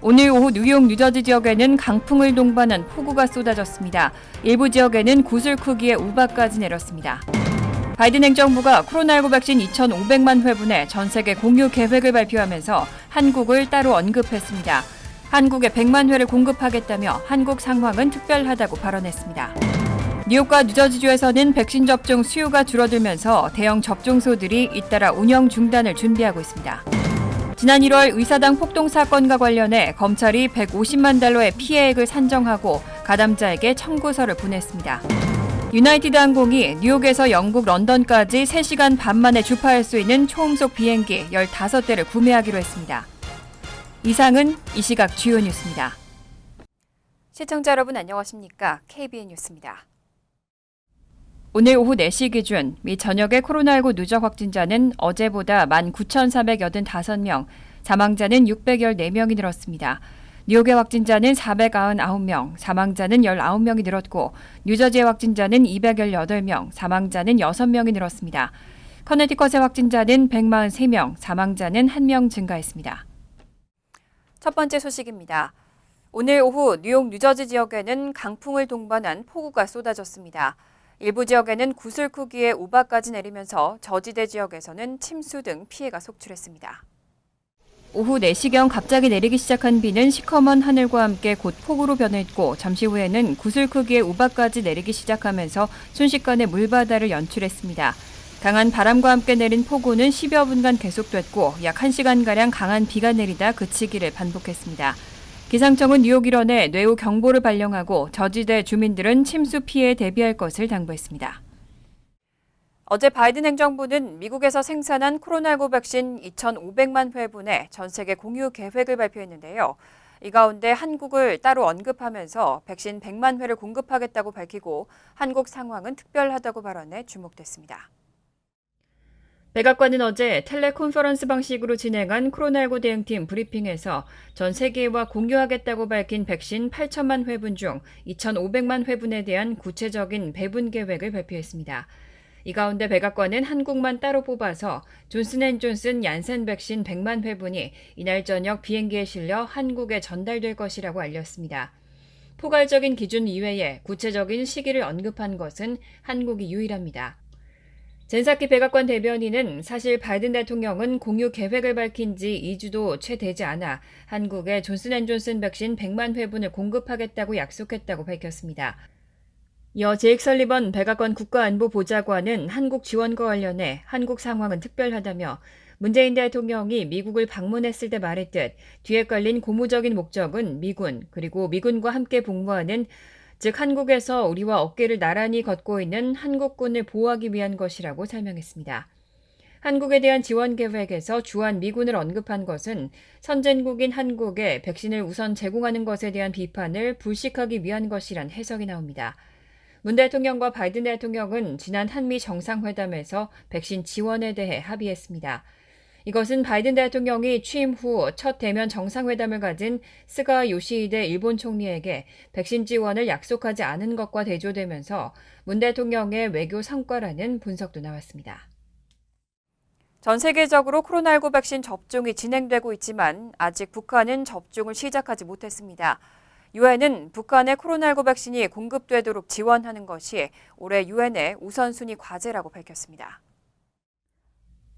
오늘 오후 뉴욕, 뉴저지 지역에는 강풍을 동반한 폭우가 쏟아졌습니다. 일부 지역에는 구슬 크기의 우박까지 내렸습니다. 바이든 행정부가 코로나19 백신 2,500만 회분의 전 세계 공유 계획을 발표하면서 한국을 따로 언급했습니다. 한국에 100만 회를 공급하겠다며 한국 상황은 특별하다고 발언했습니다. 뉴욕과 뉴저지주에서는 백신 접종 수요가 줄어들면서 대형 접종소들이 잇따라 운영 중단을 준비하고 있습니다. 지난 1월 의사당 폭동 사건과 관련해 검찰이 150만 달러의 피해액을 산정하고 가담자에게 청구서를 보냈습니다. 유나이티드 항공이 뉴욕에서 영국 런던까지 3시간 반 만에 주파할 수 있는 초음속 비행기 15대를 구매하기로 했습니다. 이상은 이 시각 주요 뉴스입니다. 시청자 여러분 안녕하십니까? KBN 뉴스입니다. 오늘 오후 4시 기준 미 전역의 코로나19 누적 확진자는 어제보다 19,485명, 사망자는 614명이 늘었습니다. 뉴욕의 확진자는 499명, 사망자는 19명이 늘었고 뉴저지의 확진자는 218명, 사망자는 6명이 늘었습니다. 커네티컷의 확진자는 143명, 사망자는 1명 증가했습니다. 첫 번째 소식입니다. 오늘 오후 뉴욕, 뉴저지 지역에는 강풍을 동반한 폭우가 쏟아졌습니다. 일부 지역에는 구슬 크기의 우박까지 내리면서 저지대 지역에서는 침수 등 피해가 속출했습니다. 오후 4시경 갑자기 내리기 시작한 비는 시커먼 하늘과 함께 곧 폭우로 변했고 잠시 후에는 구슬 크기의 우박까지 내리기 시작하면서 순식간에 물바다를 연출했습니다. 강한 바람과 함께 내린 폭우는 10여 분간 계속됐고 약 1시간가량 강한 비가 내리다 그치기를 반복했습니다. 기상청은 뉴욕 일원에 뇌우 경보를 발령하고 저지대 주민들은 침수 피해에 대비할 것을 당부했습니다. 어제 바이든 행정부는 미국에서 생산한 코로나19 백신 2,500만 회분의 전 세계 공유 계획을 발표했는데요. 이 가운데 한국을 따로 언급하면서 백신 100만 회를 공급하겠다고 밝히고 한국 상황은 특별하다고 발언해 주목됐습니다. 백악관은 어제 텔레콘퍼런스 방식으로 진행한 코로나19 대응팀 브리핑에서 전 세계와 공유하겠다고 밝힌 백신 8천만 회분 중 2,500만 회분에 대한 구체적인 배분 계획을 발표했습니다. 이 가운데 백악관은 한국만 따로 뽑아서 존슨앤존슨 얀센 백신 100만 회분이 이날 저녁 비행기에 실려 한국에 전달될 것이라고 알렸습니다. 포괄적인 기준 이외에 구체적인 시기를 언급한 것은 한국이 유일합니다. 젠사키 백악관 대변인은 사실 바이든 대통령은 공유 계획을 밝힌 지 2주도 채 되지 않아 한국에 존슨앤존슨 백신 100만 회분을 공급하겠다고 약속했다고 밝혔습니다. 이어 제익 설리번 백악관 국가안보보좌관은 한국 지원과 관련해 한국 상황은 특별하다며 문재인 대통령이 미국을 방문했을 때 말했듯 뒤에 깔린 고무적인 목적은 미군 그리고 미군과 함께 복무하는 즉 한국에서 우리와 어깨를 나란히 걷고 있는 한국군을 보호하기 위한 것이라고 설명했습니다. 한국에 대한 지원 계획에서 주한 미군을 언급한 것은 선진국인 한국에 백신을 우선 제공하는 것에 대한 비판을 불식하기 위한 것이란 해석이 나옵니다. 문 대통령과 바이든 대통령은 지난 한미 정상회담에서 백신 지원에 대해 합의했습니다. 이것은 바이든 대통령이 취임 후 첫 대면 정상회담을 가진 스가 요시히데 일본 총리에게 백신 지원을 약속하지 않은 것과 대조되면서 문 대통령의 외교 성과라는 분석도 나왔습니다. 전 세계적으로 코로나19 백신 접종이 진행되고 있지만 아직 북한은 접종을 시작하지 못했습니다. 유엔은 북한의 코로나19 백신이 공급되도록 지원하는 것이 올해 유엔의 우선순위 과제라고 밝혔습니다.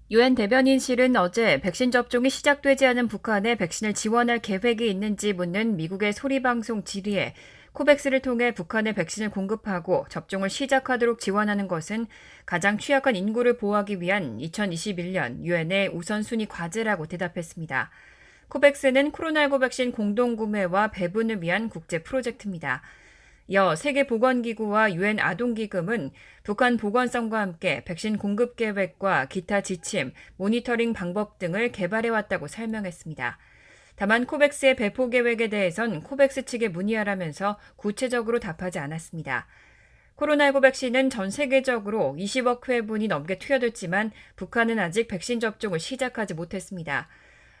유엔 대변인실은 어제 백신 접종이 시작되지 않은 북한에 백신을 지원할 계획이 있는지 묻는 미국의 소리방송 질의에 코백스를 통해 북한에 백신을 공급하고 접종을 시작하도록 지원하는 것은 가장 취약한 인구를 보호하기 위한 2021년 유엔의 우선순위 과제라고 대답했습니다. 코백스는 코로나19 백신 공동구매와 배분을 위한 국제 프로젝트입니다. 이어 세계보건기구와 유엔 아동기금은 북한 보건성과 함께 백신 공급 계획과 기타 지침, 모니터링 방법 등을 개발해왔다고 설명했습니다. 다만 코백스의 배포 계획에 대해선 코백스 측에 문의하라면서 구체적으로 답하지 않았습니다. 코로나19 백신은 전 세계적으로 20억 회분이 넘게 투여됐지만 북한은 아직 백신 접종을 시작하지 못했습니다.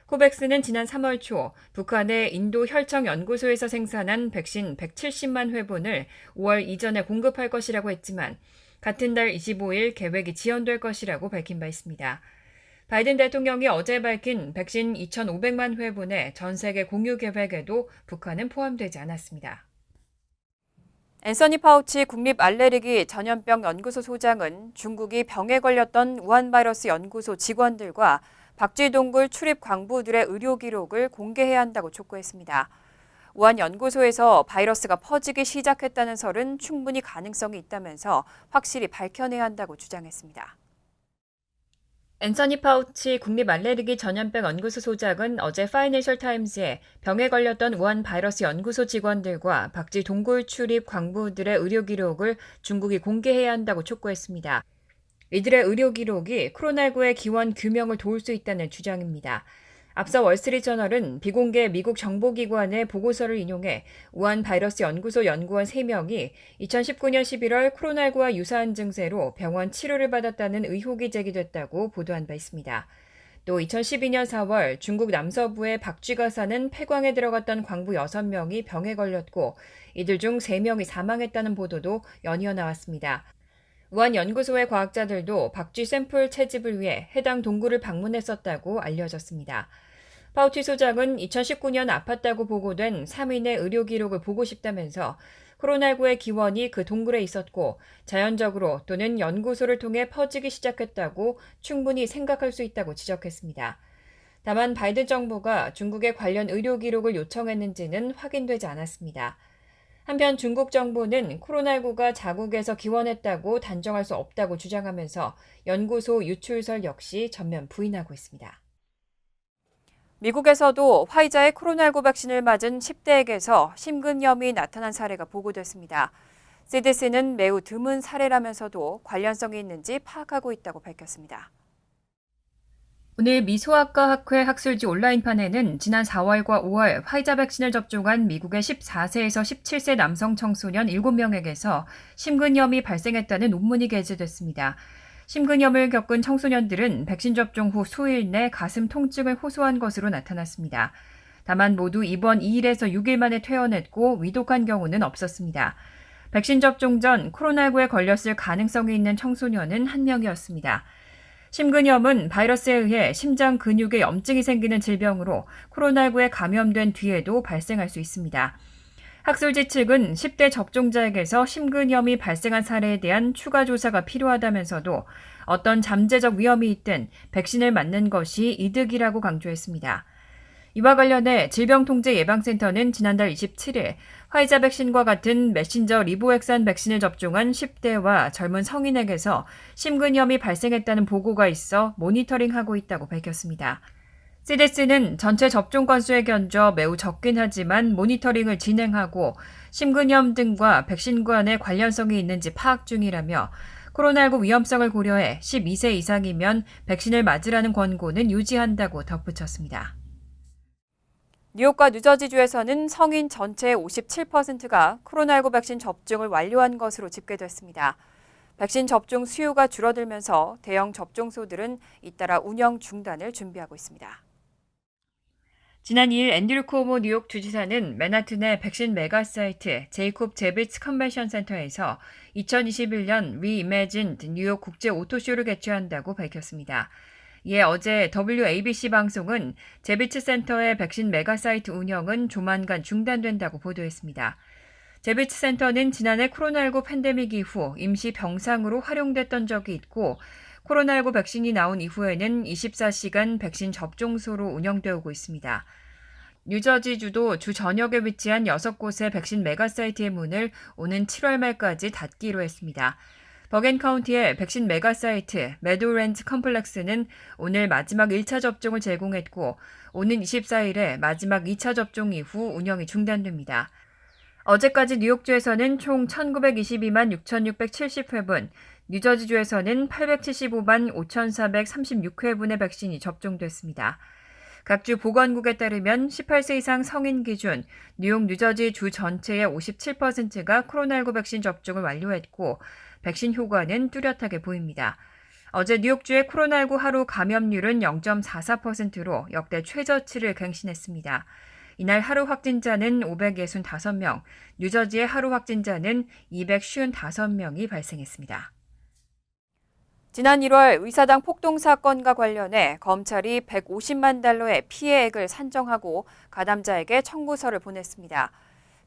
코백스는 지난 3월 초 북한의 인도 혈청연구소에서 생산한 백신 170만 회분을 5월 이전에 공급할 것이라고 했지만 같은 달 25일 계획이 지연될 것이라고 밝힌 바 있습니다. 바이든 대통령이 어제 밝힌 백신 2,500만 회분의 전 세계 공유 계획에도 북한은 포함되지 않았습니다. 앤서니 파우치 국립 알레르기 전염병 연구소 소장은 중국이 병에 걸렸던 우한 바이러스 연구소 직원들과 박쥐동굴 출입 광부들의 의료 기록을 공개해야 한다고 촉구했습니다. 우한 연구소에서 바이러스가 퍼지기 시작했다는 설은 충분히 가능성이 있다면서 확실히 밝혀내야 한다고 주장했습니다. 앤서니 파우치 국립 알레르기 전염병 연구소 소장은 어제 파이낸셜 타임스에 병에 걸렸던 우한 바이러스 연구소 직원들과 박쥐 동굴 출입 광부들의 의료 기록을 중국이 공개해야 한다고 촉구했습니다. 이들의 의료 기록이 코로나19의 기원 규명을 도울 수 있다는 주장입니다. 앞서 월스트리트저널은 비공개 미국 정보기관의 보고서를 인용해 우한 바이러스 연구소 연구원 3명이 2019년 11월 코로나19와 유사한 증세로 병원 치료를 받았다는 의혹이 제기됐다고 보도한 바 있습니다. 또 2012년 4월 중국 남서부의 박쥐가 사는 폐광에 들어갔던 광부 6명이 병에 걸렸고 이들 중 3명이 사망했다는 보도도 연이어 나왔습니다. 우한 연구소의 과학자들도 박쥐 샘플 채집을 위해 해당 동굴을 방문했었다고 알려졌습니다. 파우치 소장은 2019년 아팠다고 보고된 3인의 의료 기록을 보고 싶다면서 코로나19의 기원이 그 동굴에 있었고 자연적으로 또는 연구소를 통해 퍼지기 시작했다고 충분히 생각할 수 있다고 지적했습니다. 다만 바이든 정부가 중국의 관련 의료 기록을 요청했는지는 확인되지 않았습니다. 한편 중국 정부는 코로나19가 자국에서 기원했다고 단정할 수 없다고 주장하면서 연구소 유출설 역시 전면 부인하고 있습니다. 미국에서도 화이자의 코로나19 백신을 맞은 10대에게서 심근염이 나타난 사례가 보고됐습니다. CDC는 매우 드문 사례라면서도 관련성이 있는지 파악하고 있다고 밝혔습니다. 오늘 미소학과 학회 학술지 온라인판에는 지난 4월과 5월 화이자 백신을 접종한 미국의 14세에서 17세 남성 청소년 7명에게서 심근염이 발생했다는 논문이 게재됐습니다. 심근염을 겪은 청소년들은 백신 접종 후 수일 내 가슴 통증을 호소한 것으로 나타났습니다. 다만 모두 입원 2일에서 6일 만에 퇴원했고 위독한 경우는 없었습니다. 백신 접종 전 코로나19에 걸렸을 가능성이 있는 청소년은 1명이었습니다. 심근염은 바이러스에 의해 심장 근육에 염증이 생기는 질병으로 코로나19에 감염된 뒤에도 발생할 수 있습니다. 학술지 측은 10대 접종자에게서 심근염이 발생한 사례에 대한 추가 조사가 필요하다면서도 어떤 잠재적 위험이 있든 백신을 맞는 것이 이득이라고 강조했습니다. 이와 관련해 질병통제예방센터는 지난달 27일 화이자 백신과 같은 메신저 리보액산 백신을 접종한 10대와 젊은 성인에게서 심근염이 발생했다는 보고가 있어 모니터링하고 있다고 밝혔습니다. CDC는 전체 접종 건수에 견져 매우 적긴 하지만 모니터링을 진행하고 심근염 등과 백신 간의 관련성이 있는지 파악 중이라며 코로나19 위험성을 고려해 12세 이상이면 백신을 맞으라는 권고는 유지한다고 덧붙였습니다. 뉴욕과 뉴저지주에서는 성인 전체의 57%가 코로나19 백신 접종을 완료한 것으로 집계됐습니다. 백신 접종 수요가 줄어들면서 대형 접종소들은 잇따라 운영 중단을 준비하고 있습니다. 지난 2일 앤드류 쿠오모 뉴욕 주지사는 맨하튼의 백신 메가 사이트 제이콥 제비츠 컨벤션 센터에서 2021년 리이매진드 뉴욕 국제 오토쇼를 개최한다고 밝혔습니다. 이에 어제 WABC 방송은 제비츠 센터의 백신 메가 사이트 운영은 조만간 중단된다고 보도했습니다. 제비츠 센터는 지난해 코로나19 팬데믹 이후 임시 병상으로 활용됐던 적이 있고 코로나19 백신이 나온 이후에는 24시간 백신 접종소로 운영되고 있습니다. 뉴저지주도 주 전역에 위치한 6곳의 백신 메가사이트의 문을 오는 7월 말까지 닫기로 했습니다. 버겐 카운티의 백신 메가사이트 메도랜드 컴플렉스는 오늘 마지막 1차 접종을 제공했고 오는 24일에 마지막 2차 접종 이후 운영이 중단됩니다. 어제까지 뉴욕주에서는 총 1922만 6,670회분, 뉴저지주에서는 875만 5,436회분의 백신이 접종됐습니다. 각 주 보건국에 따르면 18세 이상 성인 기준 뉴욕 뉴저지 주 전체의 57%가 코로나19 백신 접종을 완료했고 백신 효과는 뚜렷하게 보입니다. 어제 뉴욕주의 코로나19 하루 감염률은 0.44%로 역대 최저치를 갱신했습니다. 이날 하루 확진자는 565명, 뉴저지의 하루 확진자는 255명이 발생했습니다. 지난 1월 의사당 폭동 사건과 관련해 검찰이 150만 달러의 피해액을 산정하고 가담자에게 청구서를 보냈습니다.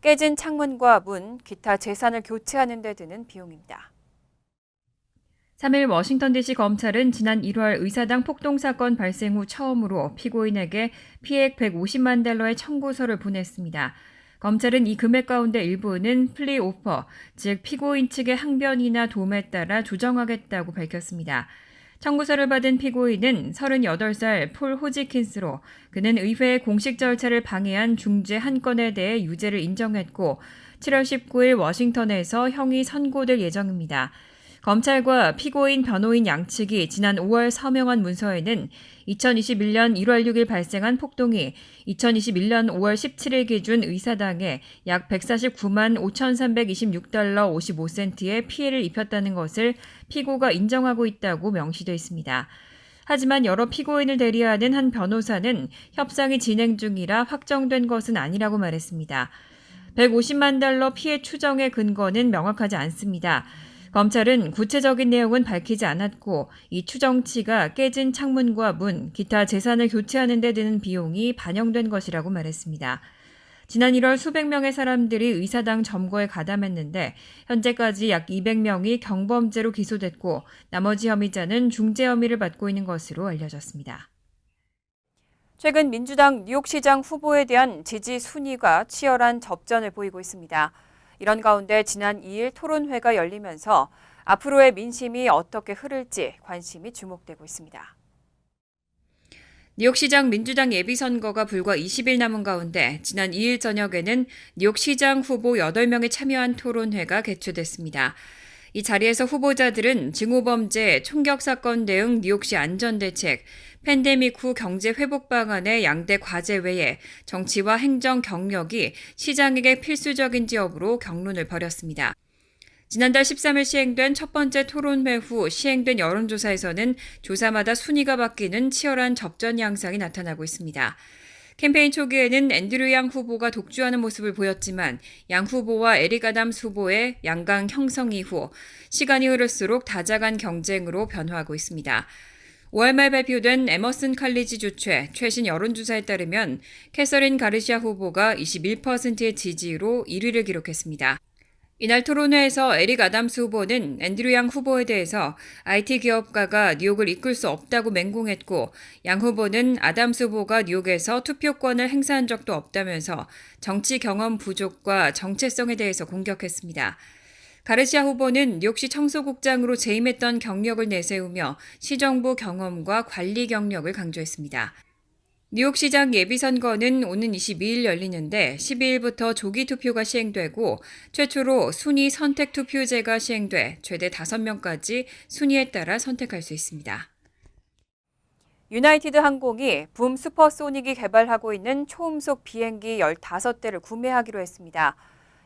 깨진 창문과 문, 기타 재산을 교체하는 데 드는 비용입니다. 3일 워싱턴 DC 검찰은 지난 1월 의사당 폭동 사건 발생 후 처음으로 피고인에게 피해액 150만 달러의 청구서를 보냈습니다. 검찰은 이 금액 가운데 일부는 플리 오퍼, 즉 피고인 측의 항변이나 도움에 따라 조정하겠다고 밝혔습니다. 청구서를 받은 피고인은 38살 폴 호지킨스로 그는 의회의 공식 절차를 방해한 중죄 한 건에 대해 유죄를 인정했고 7월 19일 워싱턴에서 형이 선고될 예정입니다. 검찰과 피고인 변호인 양측이 지난 5월 서명한 문서에는 2021년 1월 6일 발생한 폭동이 2021년 5월 17일 기준 의사당에 약 149만 5,326달러 55센트의 피해를 입혔다는 것을 피고가 인정하고 있다고 명시돼 있습니다. 하지만 여러 피고인을 대리하는 한 변호사는 협상이 진행 중이라 확정된 것은 아니라고 말했습니다. 150만 달러 피해 추정의 근거는 명확하지 않습니다. 검찰은 구체적인 내용은 밝히지 않았고 이 추정치가 깨진 창문과 문, 기타 재산을 교체하는 데 드는 비용이 반영된 것이라고 말했습니다. 지난 1월 수백 명의 사람들이 의사당 점거에 가담했는데 현재까지 약 200명이 경범죄로 기소됐고 나머지 혐의자는 중재 혐의를 받고 있는 것으로 알려졌습니다. 최근 민주당 뉴욕시장 후보에 대한 지지 순위가 치열한 접전을 보이고 있습니다. 이런 가운데 지난 2일 토론회가 열리면서 앞으로의 민심이 어떻게 흐를지 관심이 주목되고 있습니다. 뉴욕시장 민주당 예비선거가 불과 20일 남은 가운데 지난 2일 저녁에는 뉴욕시장 후보 8명이 참여한 토론회가 개최됐습니다. 이 자리에서 후보자들은 증오범죄, 총격사건 대응 뉴욕시 안전대책, 팬데믹 후 경제 회복 방안의 양대 과제 외에 정치와 행정 경력이 시장에게 필수적인지 여부로 격론을 벌였습니다. 지난달 13일 시행된 첫 번째 토론회 후 시행된 여론조사에서는 조사마다 순위가 바뀌는 치열한 접전 양상이 나타나고 있습니다. 캠페인 초기에는 앤드류 양 후보가 독주하는 모습을 보였지만 양 후보와 에릭 아담스 후보의 양강 형성 이후 시간이 흐를수록 다자간 경쟁으로 변화하고 있습니다. 5월 말 발표된 에머슨 칼리지 주최 최신 여론조사에 따르면 캐서린 가르시아 후보가 21%의 지지로 1위를 기록했습니다. 이날 토론회에서 에릭 아담스 후보는 앤드류 양 후보에 대해서 IT 기업가가 뉴욕을 이끌 수 없다고 맹공했고 양 후보는 아담스 후보가 뉴욕에서 투표권을 행사한 적도 없다면서 정치 경험 부족과 정체성에 대해서 공격했습니다. 가르시아 후보는 뉴욕시 청소국장으로 재임했던 경력을 내세우며 시정부 경험과 관리 경력을 강조했습니다. 뉴욕시장 예비선거는 오는 22일 열리는데 12일부터 조기 투표가 시행되고 최초로 순위 선택 투표제가 시행돼 최대 5명까지 순위에 따라 선택할 수 있습니다. 유나이티드 항공이 붐 슈퍼소닉이 개발하고 있는 초음속 비행기 15대를 구매하기로 했습니다.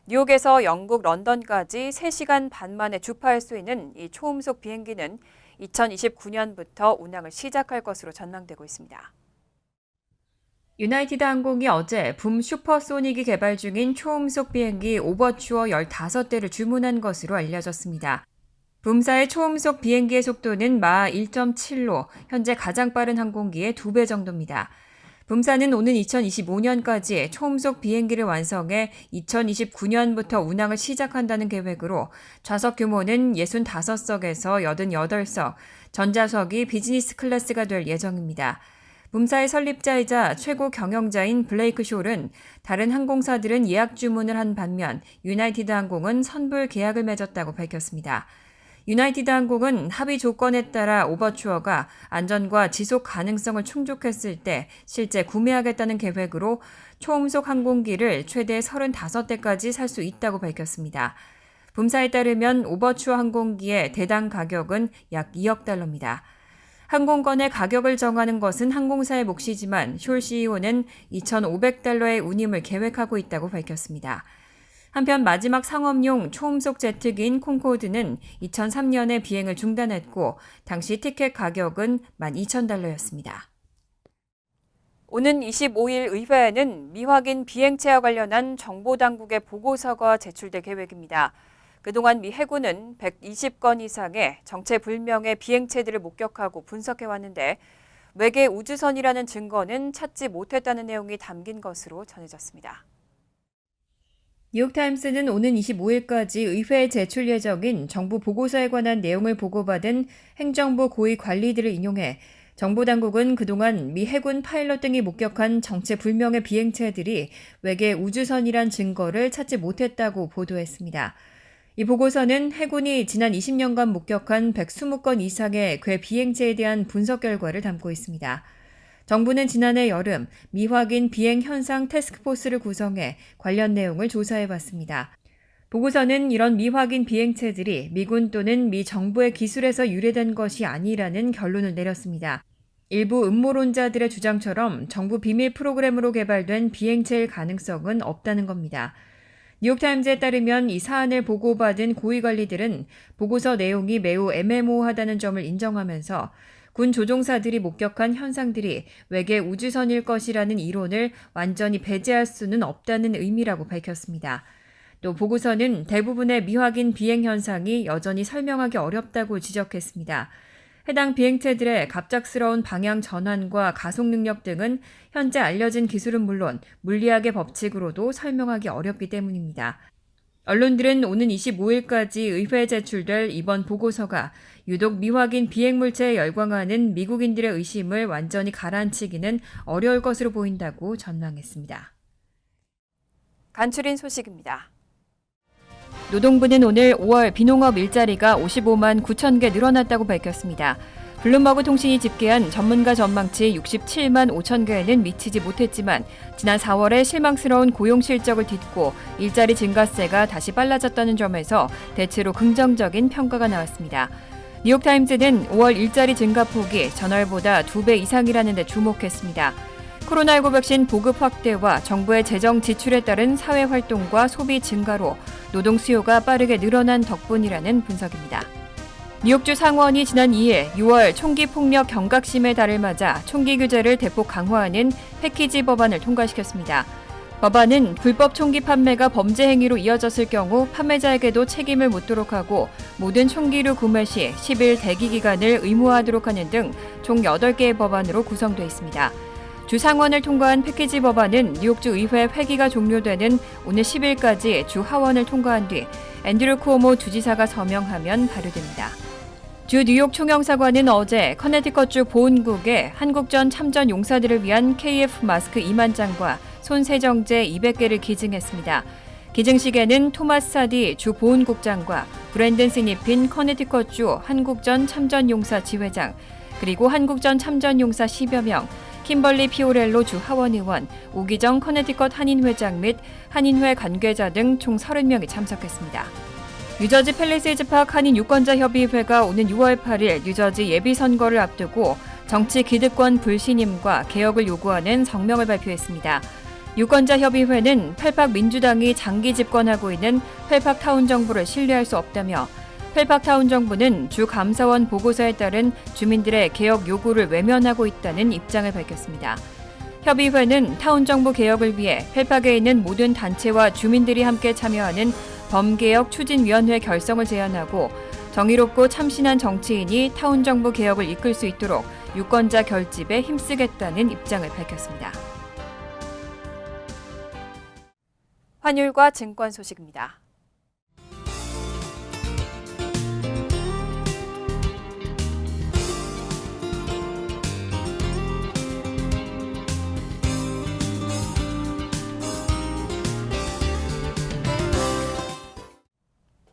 뉴욕에서 영국 런던까지 3시간 반 만에 주파할 수 있는 이 초음속 비행기는 2029년부터 운항을 시작할 것으로 전망되고 있습니다. 유나이티드 항공이 어제 붐 슈퍼소닉이 개발 중인 초음속 비행기 오버추어 15대를 주문한 것으로 알려졌습니다. 붐사의 초음속 비행기의 속도는 마하 1.7로 현재 가장 빠른 항공기의 2배 정도입니다. 붐사는 오는 2025년까지 초음속 비행기를 완성해 2029년부터 운항을 시작한다는 계획으로 좌석 규모는 65석에서 88석, 전자석이 비즈니스 클래스가 될 예정입니다. 붐사의 설립자이자 최고 경영자인 블레이크 숄은 다른 항공사들은 예약 주문을 한 반면 유나이티드 항공은 선불 계약을 맺었다고 밝혔습니다. 유나이티드 항공은 합의 조건에 따라 오버추어가 안전과 지속 가능성을 충족했을 때 실제 구매하겠다는 계획으로 초음속 항공기를 최대 35대까지 살 수 있다고 밝혔습니다. 붐사에 따르면 오버추어 항공기의 대당 가격은 약 2억 달러입니다. 항공권의 가격을 정하는 것은 항공사의 몫이지만 숄 CEO는 2,500달러의 운임을 계획하고 있다고 밝혔습니다. 한편 마지막 상업용 초음속 제트기인 콩코드는 2003년에 비행을 중단했고 당시 티켓 가격은 12,000달러였습니다. 오는 25일 의회에는 미확인 비행체와 관련한 정보당국의 보고서가 제출될 계획입니다. 그동안 미 해군은 120건 이상의 정체불명의 비행체들을 목격하고 분석해왔는데 외계 우주선이라는 증거는 찾지 못했다는 내용이 담긴 것으로 전해졌습니다. 뉴욕타임스는 오는 25일까지 의회에 제출 예정인 정부 보고서에 관한 내용을 보고받은 행정부 고위 관리들을 인용해 정부 당국은 그동안 미 해군 파일럿 등이 목격한 정체불명의 비행체들이 외계 우주선이란 증거를 찾지 못했다고 보도했습니다. 이 보고서는 해군이 지난 20년간 목격한 120건 이상의 괴 비행체에 대한 분석 결과를 담고 있습니다. 정부는 지난해 여름 미확인 비행 현상 태스크포스를 구성해 관련 내용을 조사해봤습니다. 보고서는 이런 미확인 비행체들이 미군 또는 미 정부의 기술에서 유래된 것이 아니라는 결론을 내렸습니다. 일부 음모론자들의 주장처럼 정부 비밀 프로그램으로 개발된 비행체일 가능성은 없다는 겁니다. 뉴욕타임즈에 따르면 이 사안을 보고받은 고위 관리들은 보고서 내용이 매우 애매모호하다는 점을 인정하면서 군 조종사들이 목격한 현상들이 외계 우주선일 것이라는 이론을 완전히 배제할 수는 없다는 의미라고 밝혔습니다. 또 보고서는 대부분의 미확인 비행 현상이 여전히 설명하기 어렵다고 지적했습니다. 해당 비행체들의 갑작스러운 방향 전환과 가속 능력 등은 현재 알려진 기술은 물론 물리학의 법칙으로도 설명하기 어렵기 때문입니다. 언론들은 오는 25일까지 의회에 제출될 이번 보고서가 유독 미확인 비행물체에 열광하는 미국인들의 의심을 완전히 가라앉히기는 어려울 것으로 보인다고 전망했습니다. 간추린 소식입니다. 노동부는 오늘 5월 비농업 일자리가 55만 9천 개 늘어났다고 밝혔습니다. 블룸버그 통신이 집계한 전문가 전망치 67만 5천 개에는 미치지 못했지만 지난 4월에 실망스러운 고용 실적을 딛고 일자리 증가세가 다시 빨라졌다는 점에서 대체로 긍정적인 평가가 나왔습니다. 뉴욕타임즈는 5월 일자리 증가폭이 전월보다 2배 이상이라는 데 주목했습니다. 코로나19 백신 보급 확대와 정부의 재정 지출에 따른 사회활동과 소비 증가로 노동 수요가 빠르게 늘어난 덕분이라는 분석입니다. 뉴욕주 상원이 지난 2일 6월 총기 폭력 경각심의 달을 맞아 총기 규제를 대폭 강화하는 패키지 법안을 통과시켰습니다. 법안은 불법 총기 판매가 범죄 행위로 이어졌을 경우 판매자에게도 책임을 묻도록 하고 모든 총기류 구매 시 10일 대기 기간을 의무화하도록 하는 등 총 8개의 법안으로 구성되어 있습니다. 주 상원을 통과한 패키지 법안은 뉴욕주 의회 회기가 종료되는 오늘 10일까지 주 하원을 통과한 뒤 앤드류 쿠오모 주지사가 서명하면 발효됩니다. 주 뉴욕 총영사관은 어제 커네티컷주 보훈국에 한국전 참전 용사들을 위한 KF 마스크 2만 장과 손 세정제 200개를 기증했습니다. 기증식에는 토마스 사디 주 보훈국장과 브랜든 스니핀 커네티컷주 한국전 참전용사 지회장, 그리고 한국전 참전용사 10여 명, 킴벌리 피오렐로 주 하원의원, 오기정 커네티컷 한인회장 및 한인회 관계자 등 총 30명이 참석했습니다. 뉴저지 팰리세이즈 파크 한인 유권자협의회가 오는 6월 8일 뉴저지 예비선거를 앞두고 정치 기득권 불신임과 개혁을 요구하는 성명을 발표했습니다. 유권자협의회는 펠팍 민주당이 장기 집권하고 있는 펠팍 타운 정부를 신뢰할 수 없다며 펠팍 타운 정부는 주 감사원 보고서에 따른 주민들의 개혁 요구를 외면하고 있다는 입장을 밝혔습니다. 협의회는 타운 정부 개혁을 위해 펠팍에 있는 모든 단체와 주민들이 함께 참여하는 범개혁 추진위원회 결성을 제안하고 정의롭고 참신한 정치인이 타운 정부 개혁을 이끌 수 있도록 유권자 결집에 힘쓰겠다는 입장을 밝혔습니다. 환율과 증권 소식입니다.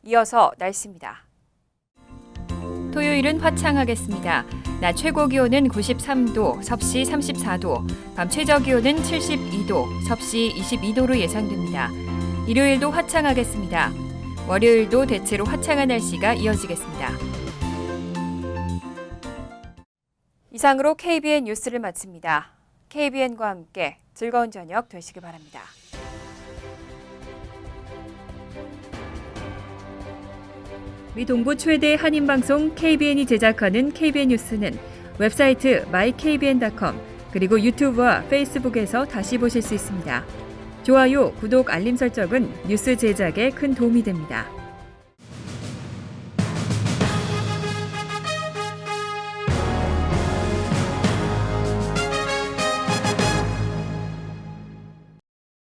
이어서 날씨입니다. 토요일은 화창하겠습니다. 낮 최고 기온은 93도, 섭씨 34도, 밤 최저 기온은 72도, 섭씨 22도로 예상됩니다. 일요일도 화창하겠습니다. 월요일도 대체로 화창한 날씨가 이어지겠습니다. 이상으로 KBN 뉴스를 마칩니다. KBN과 함께 즐거운 저녁 되시기 바랍니다. 미 동부 최대 한인방송 KBN이 제작하는 KBN 뉴스는 웹사이트 mykbn.com 그리고 유튜브와 페이스북에서 다시 보실 수 있습니다. 좋아요, 구독, 알림 설정은 뉴스 제작에 큰 도움이 됩니다.